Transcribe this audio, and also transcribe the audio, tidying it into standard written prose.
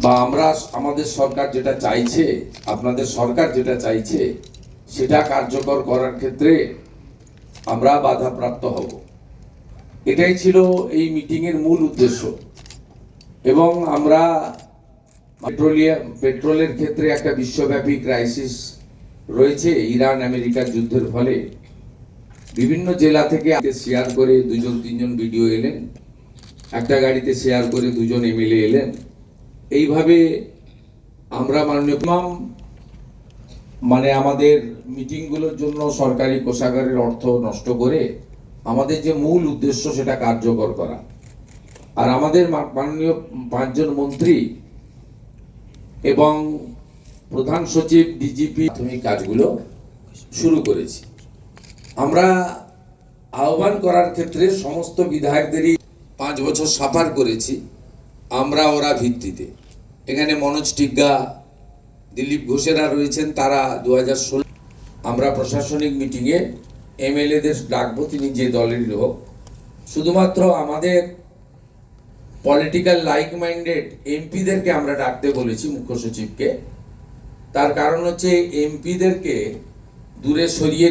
বা আমরা আমাদের সরকার যেটা চাইছে, আপনাদের সরকার যেটা চাইছে সেটা কার্যকর করার ক্ষেত্রে আমরা বাধাপ্রাপ্ত হব। এটাই ছিল এই মিটিংয়ের মূল উদ্দেশ্য। এবং আমরা পেট্রোলের ক্ষেত্রে একটা বিশ্বব্যাপী ক্রাইসিস রয়েছে ইরান আমেরিকার যুদ্ধের ফলে। বিভিন্ন জেলা থেকে শেয়ার করে 2-3জন ভিডিও এলেন, একটা গাড়িতে শেয়ার করে 2জন এমএলএ এলেন। এইভাবে আমরা মাননীয় আমাদের মিটিংগুলোর জন্য সরকারি কোষাগারের অর্থ নষ্ট করে আমাদের যে মূল উদ্দেশ্য সেটা কার্যকর করা। আর আমাদের মাননীয় 5জন মন্ত্রী এবং প্রধান সচিব, ডিজিপি প্রাথমিক কাজগুলো শুরু করেছি। আমরা আহ্বান করার ক্ষেত্রে সমস্ত বিধায়কদেরই 5 বছর সাফার করেছি আমরা ওরা ভিত্তিতে। এখানে মনোজ টিগ্গা, দিলীপ ঘোষেরা রয়েছেন, তারা 2016 আমরা প্রশাসনিক মিটিংয়ে এমএলএদের ডাকবো, তিনি যে দলেরই হোক। শুধুমাত্র আমাদের পলিটিক্যাল লাইক মাইন্ডেড এমপিদেরকে আমরা ডাকতে বলেছি, মুখ্য সচিবকে। তার কারণ হচ্ছে এমপিদেরকে দূরে সরিয়ে